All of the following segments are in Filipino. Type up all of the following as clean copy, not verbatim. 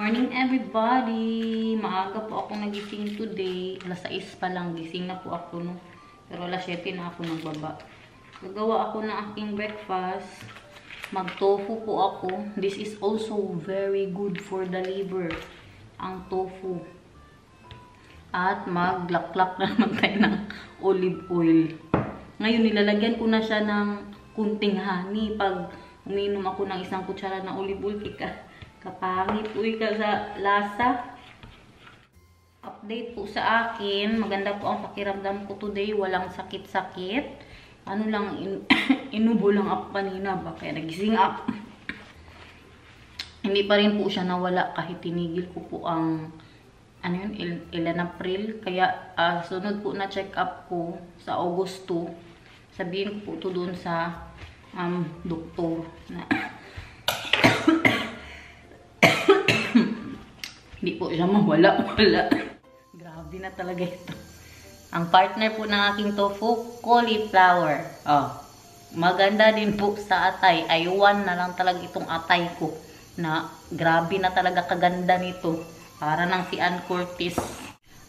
morning, everybody! Maaga po ako nagising today. Alas 6 pa lang. Gising na po ako, no? Pero alas 7 na ako nagbaba. Gagawa ako ng aking breakfast. Mag-tofu po ako. This is also very good for the liver. Ang tofu. At maglaklak na naman tayo ng olive oil. Ngayon, nilalagyan ko na siya ng kunting honey. Pag uminom ako ng isang kutsara ng olive oil, kapangit. Uy, ka sa lasa. Update po sa akin. Maganda po ang pakiramdam ko today. Walang sakit-sakit. Ano lang, inubo lang ako kanina. Kaya nagising ako. Hindi pa rin po siya nawala kahit tinigil ko po ang ano yun, 11 April. Kaya sunod po na check up ko sa Agosto. Sabihin ko po ito doon sa doktor na hindi po siya mawala. Grabe na talaga ito. Ang partner po ng aking tofu, cauliflower. Oh, maganda din po sa atay. Aywan na lang talaga itong atay ko. Na grabe na talaga kaganda nito. Para ng si Ann Curtis.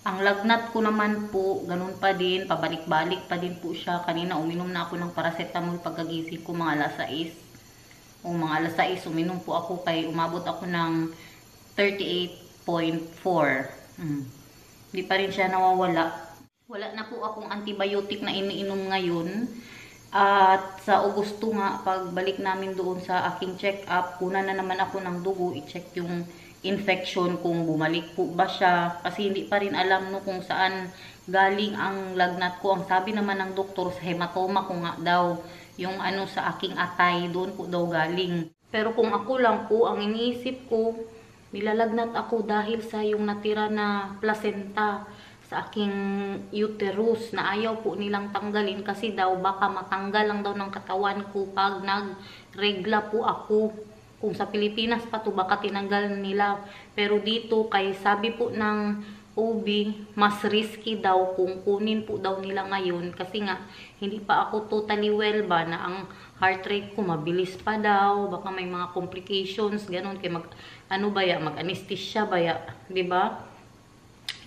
Ang lagnat ko naman po, ganun pa din. Pabalik-balik pa din po siya. Kanina uminom na ako ng paracetamol pagkagising ko mga alas 6. O mga alas 6, uminom po ako kay umabot ako ng 38.4. Hindi pa rin siya nawawala. Wala na po akong antibiotic na iniinom ngayon. At sa Agosto nga, pagbalik namin doon sa aking check-up, kuna na naman ako ng dugo, i-check yung infection kung bumalik po ba siya. Kasi hindi pa rin alam no, kung saan galing ang lagnat ko. Ang sabi naman ng doktor, sa hematoma ko nga daw, yung ano sa aking atay, doon po daw galing. Pero kung ako lang po, ang iniisip ko, nilalagnat ako dahil sa yung natira na placenta sa aking uterus na ayaw po nilang tanggalin kasi daw baka matanggal lang daw ng katawan ko pag nagregla po ako. Kung sa Pilipinas pa to baka tinanggal nila. Pero dito kay sabi po ng OB, mas risky daw kung kunin po daw nila ngayon kasi nga hindi pa ako totally well ba na ang heart rate ko mabilis pa daw, baka may mga complications ganun kay mag-anesthesia baya, 'di ba?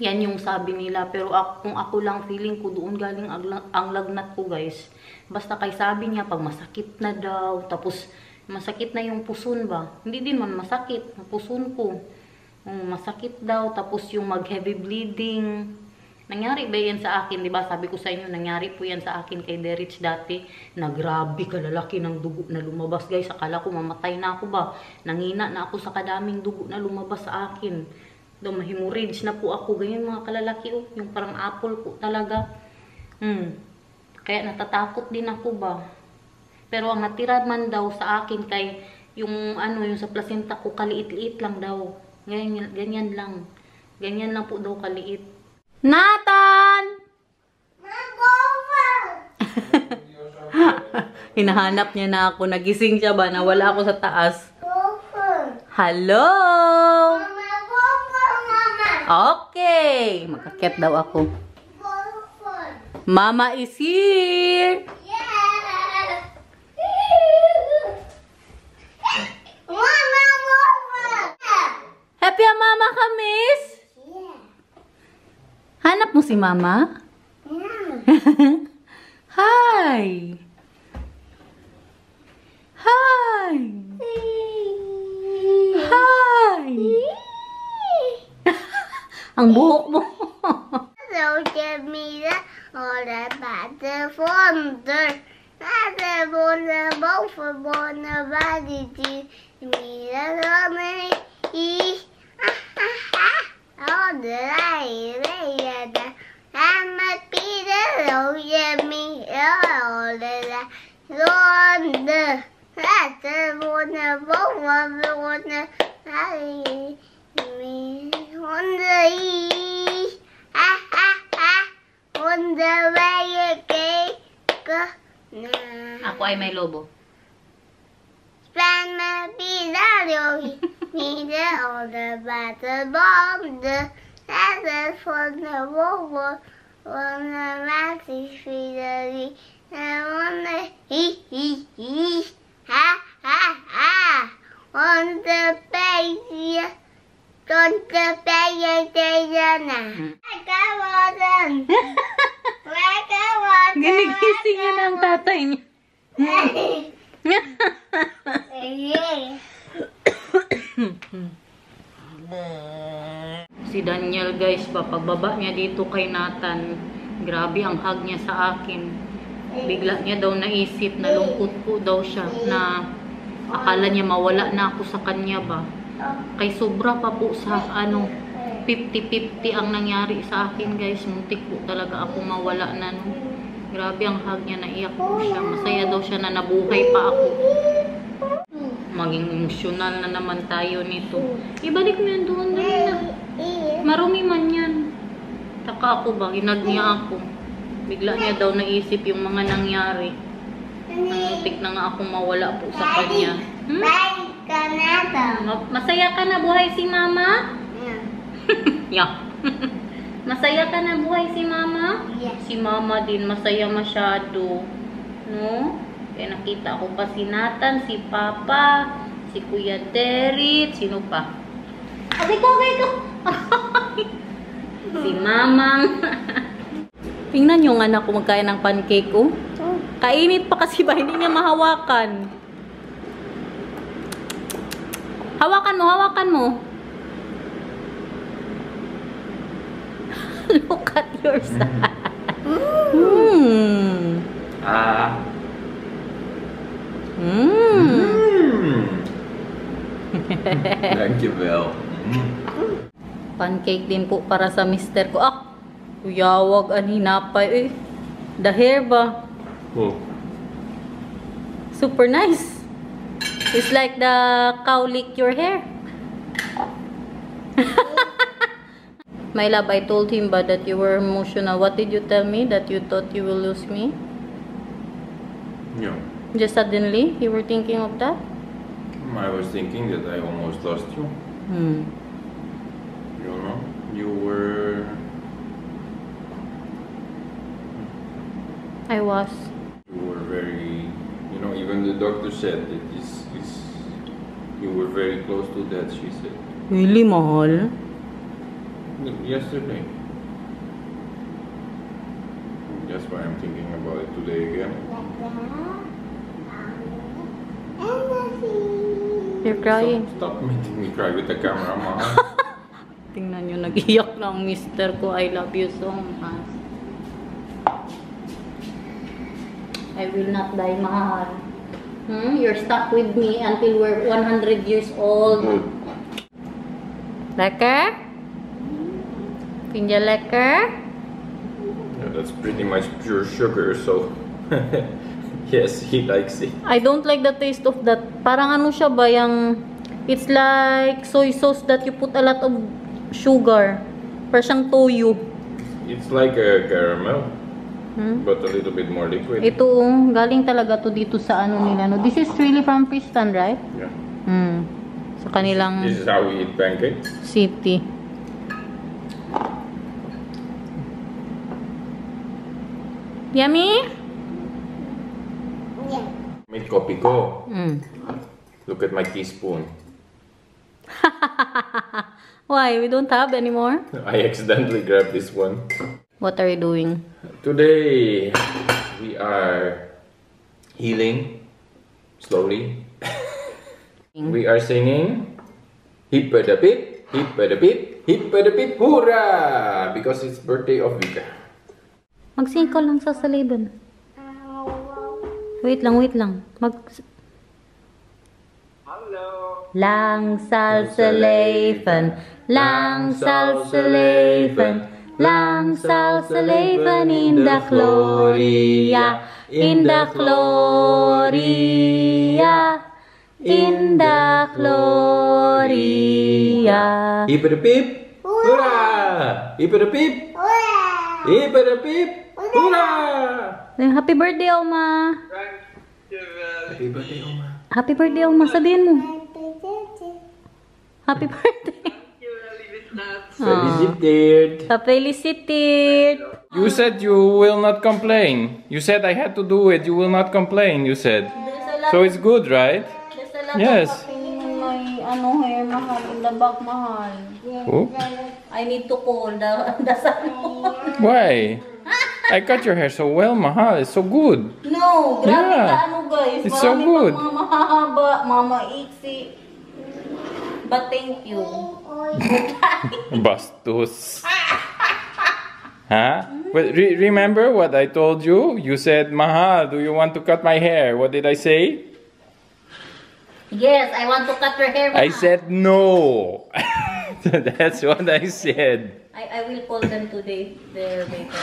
Yan yung sabi nila. Pero kung ako lang feeling ko doon galing ang lagnat ko, guys. Basta kay sabi niya pag masakit na daw, tapos masakit na yung puson ba? Hindi din man masakit, puson ko. Masakit daw, tapos yung mag-heavy bleeding. Nangyari ba yan sa akin? Diba? Sabi ko sa inyo, nangyari po yan sa akin kay Derich dati. Na grabe kalalaki ng dugo na lumabas, guys. Akala ko mamatay na ako ba? Nangina na ako sa kadaming dugo na lumabas sa akin. Daw mahemorrhage na po ako. Ganyan mga kalalaki, oh. Yung parang apple po talaga. Kaya natatakot din ako ba? Pero ang natira man daw sa akin kay yung ano, yung sa placenta ko, kaliit-liit lang daw. Ganyan lang. Ganyan lang po daw kaliit. Nathan! Hinahanap niya na ako. Nagising siya ba? Nawala ako sa taas. Hello! Okay. Magkakit daw ako. Mama is here! Happy ang mama ka, miss? Yeah. Hanap mo si mama? Yeah. Hi! Hi! Hi! Ang buhok mo. So give me the all about the wonder. I want the both of one body to me the only all the light I'm a Peter so give me all the wonder. That's the one of both of the one me on the east, on the way you go. Ako ay may lobo. Span my pizza, me the older battle bomb, the that's for the war, on the massive fidelity, and on the ha ha ha, on the base. want to PlayStation. I got one. I got one. Ginigising niya ng tatay niya. Si Daniel guys, pagbaba niya dito kay Nathan, grabe ang hug niya sa akin. Bigla niya daw naisip, nalungkot po daw siya na akala niya mawala na ako sa kanya ba. Kay sobra pa po sa 50-50 ang nangyari sa akin guys. Muntik po talaga ako mawala na no. Grabe ang hug niya, naiyak po siya. Masaya daw siya na nabuhay pa ako. Maging emosyonal na naman tayo nito. Ibalik mo yan doon na. Marumi man yan. Taka ako ba, hinag niya ako. Bigla niya daw naisip yung mga nangyari. Muntik na nga akong mawala po sa kanya. Masaya ka na buhay si mama? Yeah. Masaya ka na buhay si mama? Yes. Si mama din masaya masyado. No? Kaya nakita ko pa si Nathan, si Papa, si Kuya Derrit, sino pa? Abay ko. Si Mamang. Tingnan yung anak ko magkain ng pancake ko. Kainit pa kasi ba? Hindi niya mahawakan. Hawakan mo. Look at your son. Thank you, Belle. Pancake din po para sa mister ko. Kuyawag ang hinapay. The hair ba? Oh. Super nice. It's like the cow lick your hair. My love, I told him ba that you were emotional. What did you tell me? That you thought you will lose me? Yeah. Just suddenly, you were thinking of that? I was thinking that I almost lost you. You know, you were... I was. You were very... You know, even the doctor said that you were very close to death, she said. Really, mahal? Yesterday. That's why I'm thinking about it today again. You're crying. Stop making me cry with the camera, Ma. Tingnan nyo, nag-iyak na ang mister ko. I love you so much. I will not die, mahal. You're stuck with me until we're 100 years old. Good. Lekker? Vind je lekker? Yeah, that's pretty much pure sugar, so... Yes, he likes it. I don't like the taste of that. Parang ano siya ba, yung... It's like soy sauce that you put a lot of sugar. Parang siyang toyo. It's like a caramel, but a little bit more liquid. Ito, galing talaga to dito sa ano nila. No? This is really from Pistan, right? Yeah. Sa kanilang This is how we eat pancakes. city. Yummy? Yeah. Make kopi ko. Look at my teaspoon. Why? We don't have anymore? I accidentally grabbed this one. What are you doing? Today, we are healing slowly. We are singing hip-a-da-pip, hip-a-da-pip, hip-a-da-pip, hurrah! Because it's birthday of Vika. Mag-sing ka lang sa saliban. Wait lang. Hello. Lang salsaleven, lang salsaleven, lang salsaleven in the gloria, in the gloria, in the gloria. Hip-a-da-pip, hurrah! Hip-a-da-pip, hip-a-da-pip, hurrah! Happy birthday, Oma! Happy birthday, Oma. Happy birthday, Oma! Sabihin mo. Happy birthday! Felicitated. Felicited! You said you will not complain. You said I had to do it. You will not complain, you said. So it's good, right? There's a lot Yes. of happening in my hair, mahal. In the back, mahal. Oh? I need to call the salon. Why? I cut your hair so well, Mahal. It's so good. No, grabe Yeah. ka ano guys. It's so Marami good. pang mga mahahaba, mga maiksi. But thank you. Bastos. Huh? But remember what I told you? You said, Mahal, do you want to cut my hair? What did I say? Yes, I want to cut your hair. I Mahal. said no. That's what I said. I will call them today. Their makeup.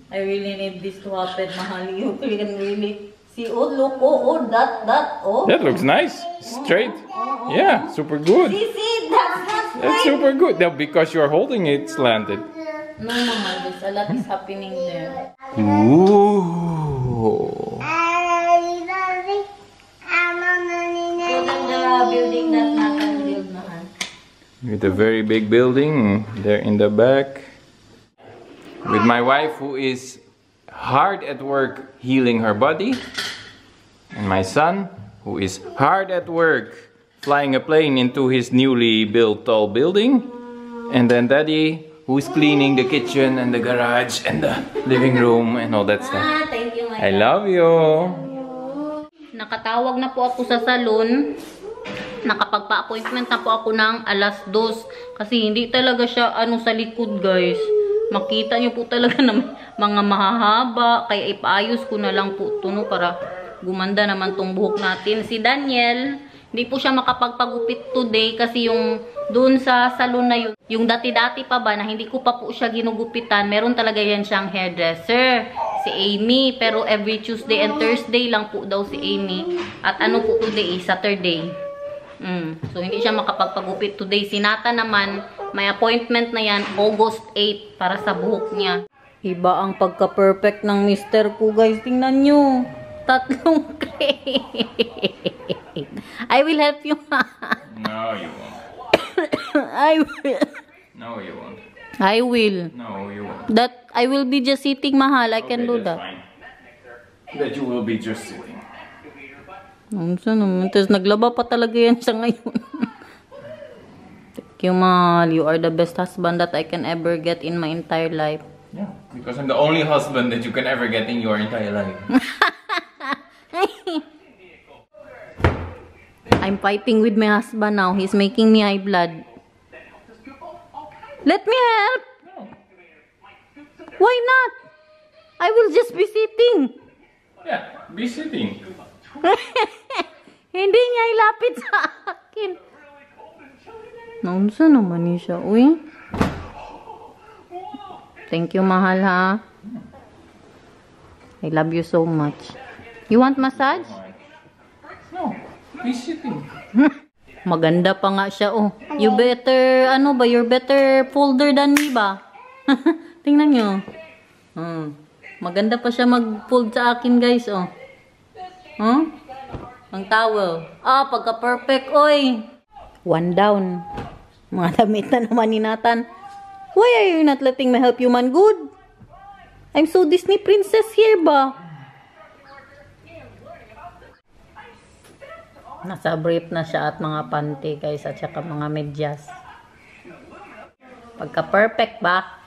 I really need this to happen, Mahal. You can really see. Oh, look. Oh, that. Oh. That looks nice. Straight. Yeah, super good. See, that's not That's straight. super good. No, because you're holding it slanted. No, Mahal. There's a lot is happening there. Ooh. Look at the building that Nathan built, Mahal. With a very big building there in the back. With my wife who is hard at work healing her body. And my son who is hard at work flying a plane into his newly built tall building. And then Daddy who's cleaning the kitchen and the garage and the living room and all that stuff. Thank you, my I God. love you. Nakatawag na po ako sa salon. Nakapagpa-appointment na po ako ng 2:00 kasi hindi talaga siya sa likod, guys. Makita niyo po talaga ng mga mahahaba, kaya ipaayos ko na lang po ito, no, para gumanda naman tong buhok natin. Si Daniel, hindi po siya makapagpagupit today kasi yung doon sa salon na yun, yung dati-dati pa ba na hindi ko pa po siya ginugupitan, meron talaga yan siyang hairdresser, si Amy, pero every Tuesday and Thursday lang po daw si Amy. At ano po today, Saturday. So, hindi siya makapagpagupit today. Si Nata naman, may appointment na yan, August 8, para sa buhok niya. Iba ang pagka-perfect ng mister ko, guys. Tingnan nyo. 3 crate. I will help you. No, you won't. I will. No, you won't. I will. No, you won't. That I will be just sitting, Mahal. I can do that's that. fine. That you will be just sitting. Saan naman? Tapos naglaba pa talaga yan siya ngayon. Thank you, Mahal. You are the best husband that I can ever get in my entire life. Yeah, because I'm the only husband that you can ever get in your entire life. I'm fighting with my husband now. He's making me high blood. Let me help. Why not? I will just be sitting. Yeah, be sitting. Hindi niya ilapit sa akin. Naunsa naman niya siya, uy. Thank you, Mahal, ha? I love you so much. You want massage? No, be sitting. Maganda pa nga siya, oh. You better, you're better folder than me ba? Tingnan nyo. Maganda pa siya mag-fold sa akin, guys, oh. Ang towel. Pagka-perfect, oy. 1 down. Mga damit na naman ni Nathan. Why are you not letting me help you, man? Good. I'm so Disney princess here ba? Nasa brief na siya at mga panty, guys, at saka mga medyas. Pagka-perfect ba?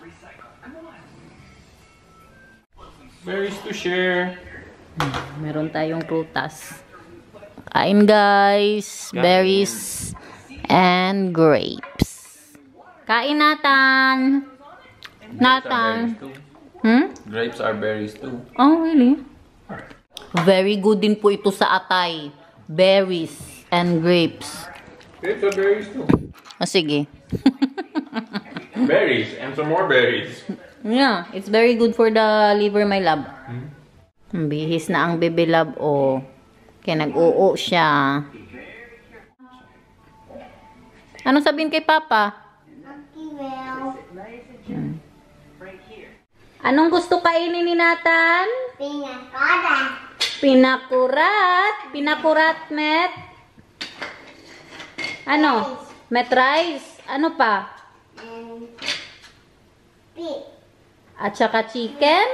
Berries to share. Meron tayong prutas. Kain, guys. Berries and grapes. Kain, Nathan. Nathan. Grapes are berries too. Oh, really? Very good din po ito sa atay. Berries and grapes. Grapes are berries too. Sige. Berries and some more berries. Yeah, it's very good for the liver, my love. Bihis na ang baby love, oh. Kaya nag-oo siya. Anong sabihin kay Papa? Anong gusto kainin ni Nathan? Pinakurat. Pinakurat, Met. Ano? Met rice. Ano pa? At saka chicken?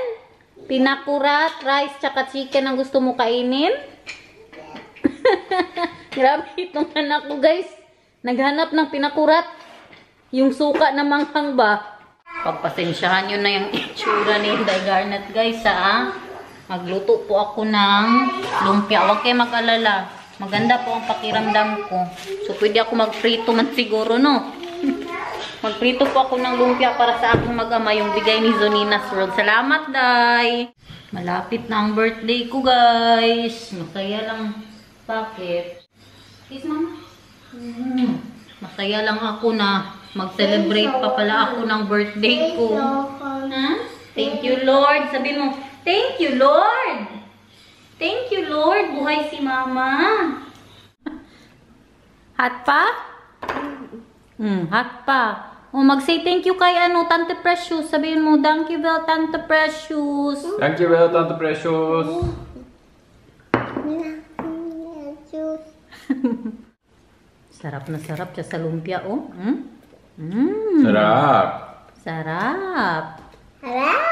Pinakurat, rice, tsaka chicken ang gusto mo kainin? Grabe itong anak ko, guys. Naghanap ng pinakurat. Yung suka na manghang ba? Pagpasensyahan nyo na yung itsura ni Inday Garnet guys ha. Magluto po ako ng lumpia. Huwag kayo mag-alala. Maganda po ang pakiramdam ko. So pwede ako magprito man siguro no. Magprito po ako ng lumpia para sa aking mag-ama yung bigay ni Zonina's World. Salamat Day! Malapit na ang birthday ko guys. Masaya lang. Bakit? Kiss mama. Masaya lang ako na mag-celebrate pa pala ako ng birthday ko. Ha? Thank you, Lord. Sabihin mo, thank you, Lord. Thank you, Lord. Buhay si Mama. Hot pa? Hot pa. O, mag-say thank you kay Tante Precious. Sabihin mo, thank you, well, Tante Precious. Thank you, well, Tante Precious. Sarap na sarap siya sa lumpia, oh. Sarap. Sarap. Hello.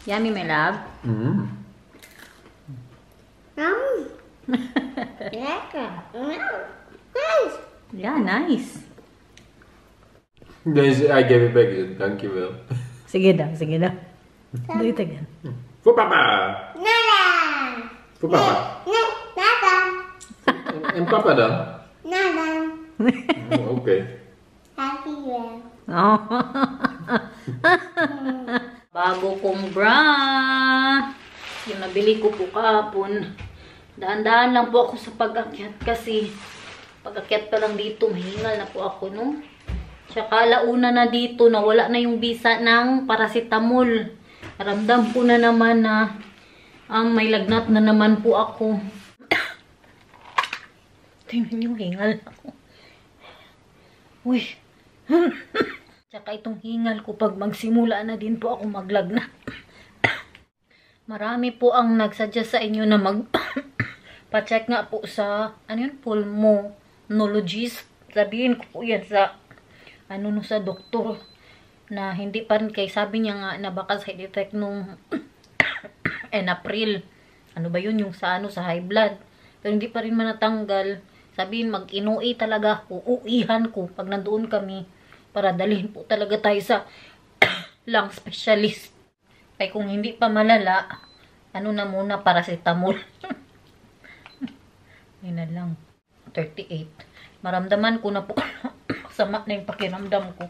Yummy, my love. Nice. Yeah, nice. Guys, I gave it back. Thank you, well. Sige daw, sige daw. Do it again. For Papa. Nada. For Papa. Nada. And Papa dan? Nada. Oh, okay. Happy well. Oh. Bago kong bra. Yung nabili ko po kahapon. Dahan-dahan lang po ako sa pag-akyat kasi pag-akyat pa lang dito, mahingal na po ako, no? Tsaka launa na dito, nawala na yung bisa ng paracetamol. Ramdam po na naman na may lagnat na naman po ako. Tingnan yung hingal ako. Uy. Tsaka itong hingal ko pag magsimula na din po ako maglagnat. Marami po ang nagsuggest sa inyo na pa-check nga po sa pulmonologist. Sabihin ko po yan sa sa doktor na hindi pa rin kay sabi niya nga na baka side effect nung in April. Ano ba yun yung sa high blood. Pero hindi pa rin manatanggal. Sabihin mag-inuwi talaga ako, uihan ko pag nandoon kami para dalhin po talaga tayo sa lung specialist. Ay kung hindi pa malala, na muna paracetamol. Yun na lang. 38. Maramdaman ko na po sama na yung pakiramdam ko.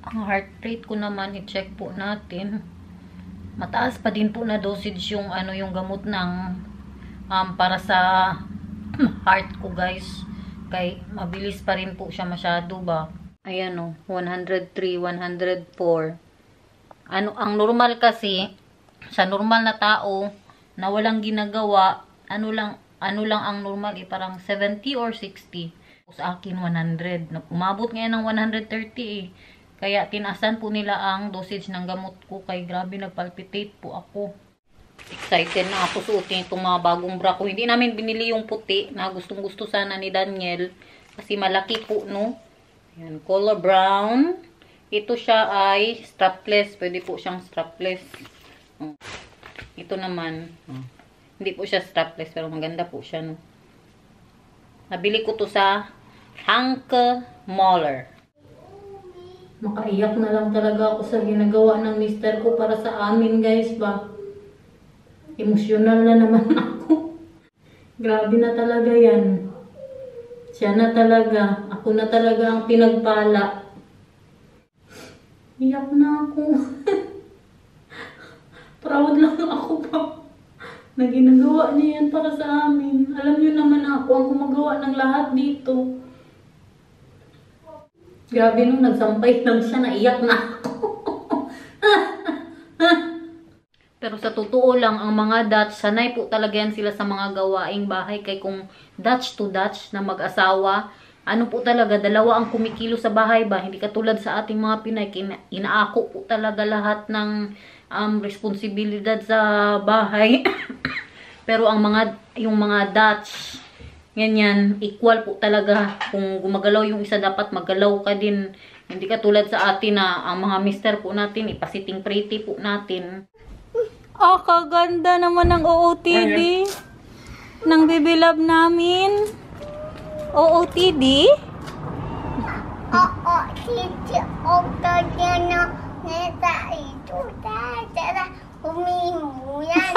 Ang heart rate ko naman, i-check po natin. Mataas pa din po na dosage yung yung gamot ng para sa heart ko guys. Kay mabilis pa rin po siya masyado ba. Ayan o, 103, 104. Ang normal kasi, sa normal na tao, na walang ginagawa, ano lang ang normal parang 70 or 60. Sa akin 100. Umabot ngayon ng 130 Kaya tinasan po nila ang dosage ng gamot ko. Kay grabe nagpalpitate po ako. Excited na ako suotin itong mga bagong bra ko. Hindi namin binili yung puti na gustong-gusto sana ni Daniel. Kasi malaki po, no? Ayan, color brown. Ito siya ay strapless. Pwede po siyang strapless. Ito naman. Hindi po siya strapless pero maganda po siya, no? Nabili ko to sa Hanke Moller. Makaiyak na lang talaga ako sa ginagawa ng mister ko para sa amin, guys, ba? Emosyonal na naman ako. Grabe na talaga yan. Siya na talaga. Ako na talaga ang pinagpala. Iyak na ako. Proud lang ako pa na ginagawa niya yan para sa amin. Alam niyo naman ako ang gumagawa ng lahat dito. Grabe nung nagsampay lang siya, naiyak na ako. Pero sa totoo lang, ang mga Dutch, sanay po talaga yan sila sa mga gawaing bahay. Kaya kung Dutch to Dutch na mag-asawa, ano po talaga, dalawa ang kumikilo sa bahay ba? Hindi katulad sa ating mga Pinay, inaako po talaga lahat ng responsibilidad sa bahay. Pero yung mga Dutch, ganyan, equal po talaga. Kung gumagalaw yung isa, dapat magalaw ka din. Hindi katulad sa atin na ang mga mister po natin, ipasiting pretty po natin. Kaganda naman ng OOTD. Ng baby love namin. OOTD? Oo, si Okta niya na neta ito. Tara, humihingo yan.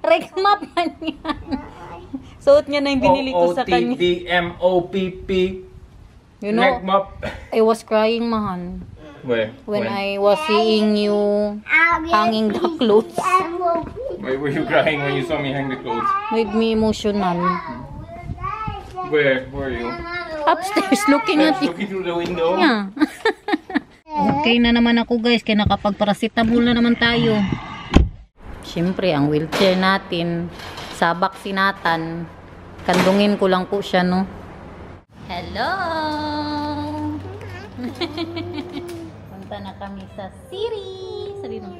Rekma pa niya. Suot niya na yung binili ko sa kanya. OOTDMOPP. You know, I was crying, mahal. Where? When I was seeing you hanging the clothes. Why were you crying when you saw me hang the clothes? Made me emotional. Where were you? Upstairs, looking at you. Looking through the window? Yeah. Okay na naman ako, guys. Kaya nakapag-paracetamol na naman tayo. Siyempre, ang wheelchair natin, sa baksinatan, kandungin ko lang po siya, no? Hello! Punta na kami sa city. Sabi mo.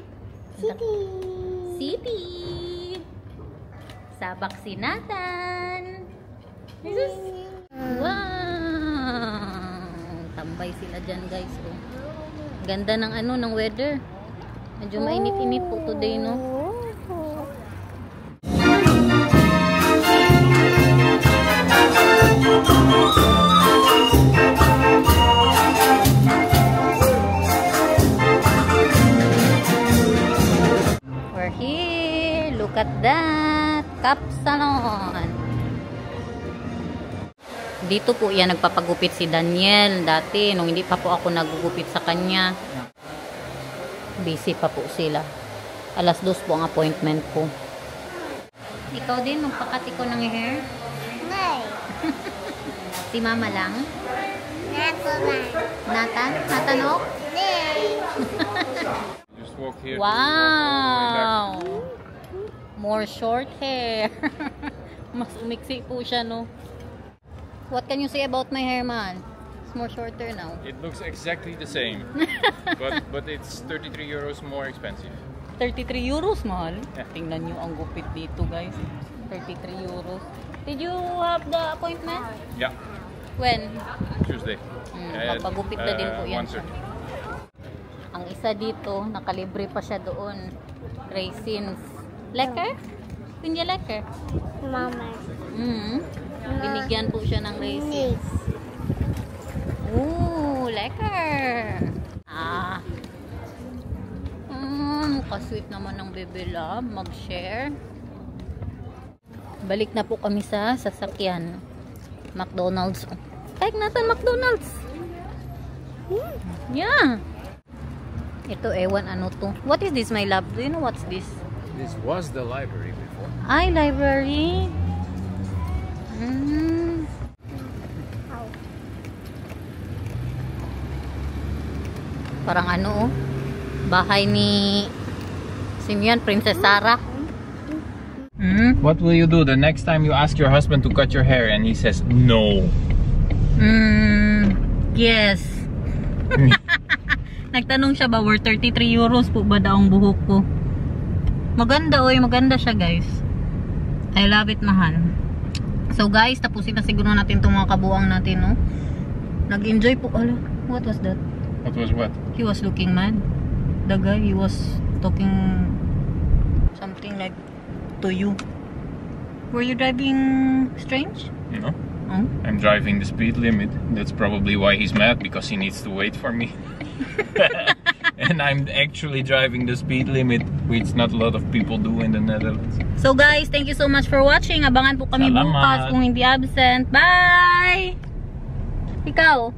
City. Sa baksinatan. Wow! Tambay sila dyan, guys. Oh. Ganda ng ng weather. Medyo mainit-init po today, no? We're here. Look at that. Cap Salon. Dito po yan nagpapagupit si Daniel dati nung hindi pa po ako nagugupit sa kanya. Busy pa po sila. Alas 2 po ang appointment ko. Ikaw din magpakat ikaw ng hair? Nay. Si mama lang? Nathan. Natanok? Nay. Just walk here. Wow! More short hair. Mas umiksi po siya, no? What can you say about my hair, man? It's more shorter now. It looks exactly the same, but it's 33 euros more expensive. 33 euros, mahal. Tingnan nyo ang gupit dito, guys. 33 euros. Did you have the appointment? Yeah, When? Tuesday. At, Papagupit na din po yan siya. 1:30. Ang isa dito, nakalibre pa siya doon. Raisins. Lekker? Hindi lekker. Mama. Binigyan po siya ng raisins. Ooh, lekker. Kasweet naman ng Bebe Love. Mag-share. Balik na po kami sa sasakyan. McDonald's. Kahit natin McDonald's. Yeah. Ito ewan ano to. What is this, my love? Do you know what's this? This was the library before. Ay, library. Parang ano, bahay ni Simeon, Princess Sarah. What will you do the next time you ask your husband to cut your hair and he says no? Yes. Nagtanong siya ba, worth 33 euros po ba daw ang buhok ko? Maganda, maganda siya, guys. I love it, mahal. So guys, tapusin na siguro natin itong mga kabuang natin, no? Nag-enjoy po. Ala, what was that? What was what? He was looking mad. The guy, he was talking something like to you. Were you driving strange? No. Oh? I'm driving the speed limit. That's probably why he's mad, because he needs to wait for me. And I'm actually driving the speed limit, which not a lot of people do in the Netherlands. So guys, thank you so much for watching. Abangan po kami Salamat. bukas kung hindi absent. Bye! Ikaw?